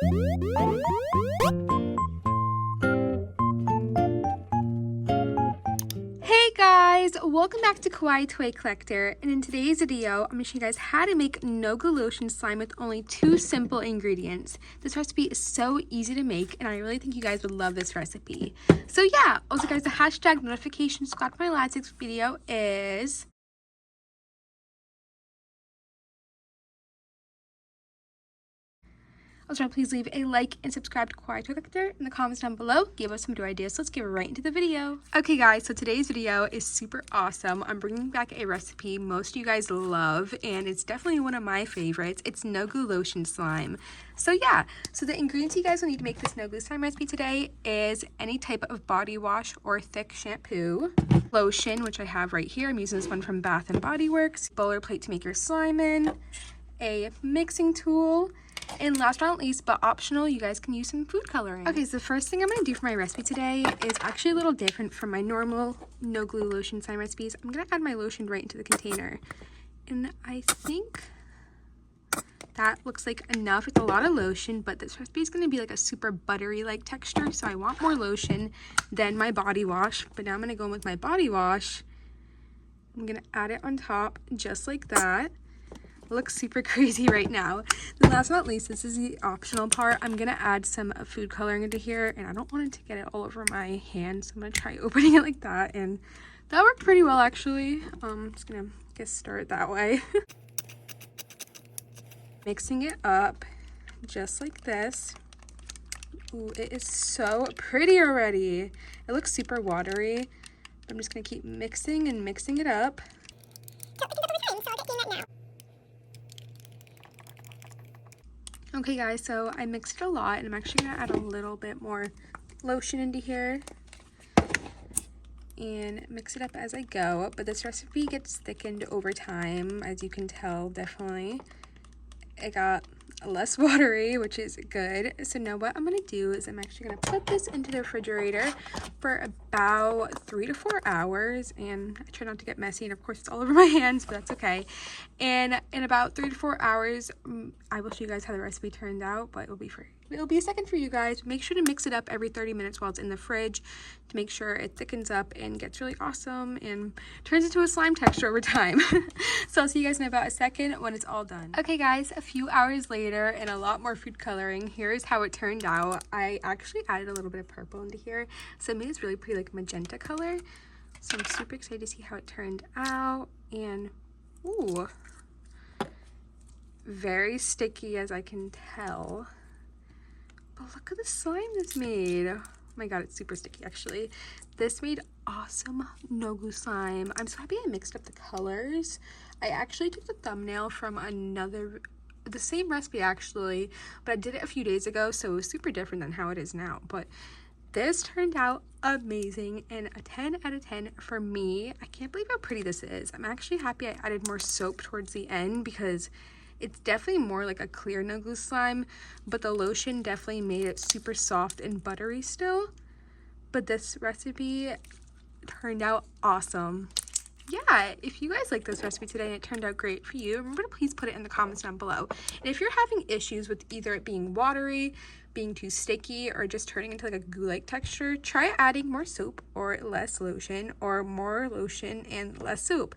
Hey guys, welcome back to Kawaii Toy Collector, and in today's video I'm going to show you guys how to make no glue lotion slime with only 2 simple ingredients. This recipe is so easy to make and I really think you guys would love this recipe. So yeah, also guys, the hashtag notification squad for my last video is also, please leave a like and subscribe to Kawaii Toy Collector in the comments down below. Give us some new ideas, so let's get right into the video. Okay guys, so today's video is super awesome. I'm bringing back a recipe most of you guys love, and it's definitely one of my favorites. It's no glue lotion slime. So yeah, so the ingredients you guys will need to make this no glue slime recipe today is any type of body wash or thick shampoo, lotion, which I have right here. I'm using this one from Bath & Body Works, bowler plate to make your slime in, a mixing tool, and last but not least, but optional, you guys can use some food coloring. Okay, so the first thing I'm going to do for my recipe today is actually a little different from my normal no glue lotion slime recipes. I'm going to add my lotion right into the container. And I think that looks like enough. It's a lot of lotion, but this recipe is going to be like a super buttery like texture, so I want more lotion than my body wash. But now I'm going to go in with my body wash. I'm going to add it on top just like that. Looks super crazy right now. Then last but not least, this is the optional part. I'm gonna add some food coloring into here, and I don't want it to get it all over my hand, so I'm gonna try opening it like that, and that worked pretty well actually. I'm just gonna get started that way. Mixing it up just like this. Ooh, it is so pretty already. It looks super watery. I'm just gonna keep mixing and mixing it up. Okay guys, so I mixed it a lot, and I'm actually going to add a little bit more lotion into here and mix it up as I go, but this recipe gets thickened over time, as you can tell. Definitely it got less watery, which is good. So now what I'm going to do is I'm actually going to put this into the refrigerator for about 3 to 4 hours, and I try not to get messy, and of course it's all over my hands, but that's okay. And in about 3 to 4 hours I will show you guys how the recipe turned out, but it'll be a second for you guys. Make sure to mix it up every 30 minutes while it's in the fridge to make sure it thickens up and gets really awesome and turns into a slime texture over time. So I'll see you guys in about a second when it's all done. Okay guys, a few hours later and a lot more food coloring. Here's how it turned out. I actually added a little bit of purple into here, so it made this really pretty like magenta color. So I'm super excited to see how it turned out. And ooh, very sticky as I can tell. But look at the slime that's made. Oh my god, it's super sticky actually. This made awesome no glue slime. I'm so happy I mixed up the colors. I actually took the thumbnail from the same recipe actually, but I did it a few days ago, so it was super different than how it is now. But this turned out amazing, and a 10 out of 10 for me. I can't believe how pretty this is. I'm actually happy I added more soap towards the end because it's definitely more like a clear no glue slime, but the lotion definitely made it super soft and buttery still. But this recipe turned out awesome. Yeah, if you guys like this recipe today and it turned out great for you, remember to please put it in the comments down below. And if you're having issues with either it being watery, being too sticky, or just turning into like a goo-like texture, try adding more soap or less lotion, or more lotion and less soap.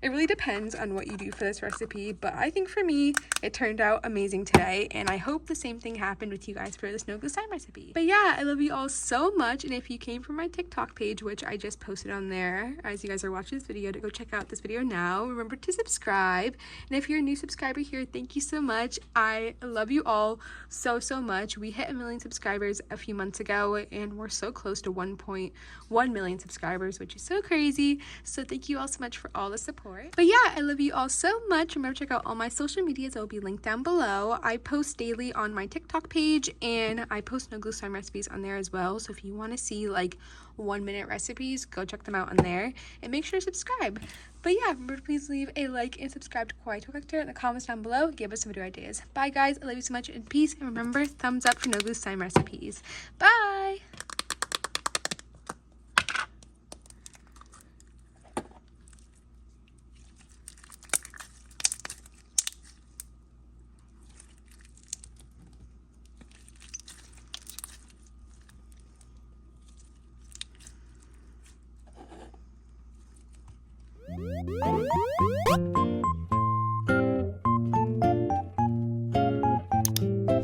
It really depends on what you do for this recipe, but I think for me, it turned out amazing today, and I hope the same thing happened with you guys for this no glue slime recipe. But yeah, I love you all so much, and if you came from my TikTok page, which I just posted on there as you guys are watching this video, to go check out this video now. Remember to subscribe, and if you're a new subscriber here, thank you so much. I love you all so much. We hit 1 million subscribers a few months ago, and we're so close to 1.1 million subscribers, which is so crazy. So thank you all so much for all the support. But yeah, I love you all so much. Remember to check out all my social medias. It will be linked down below. I post daily on my TikTok page, and I post no glue slime recipes on there as well. So if you want to see like 1-minute recipes, go check them out on there, and make sure to subscribe. But yeah, remember to please leave a like and subscribe to Kawaii Toy Collector in the comments down below. Give us some video ideas. Bye guys, I love you so much, and peace. And remember, thumbs up for no glue slime recipes. Bye.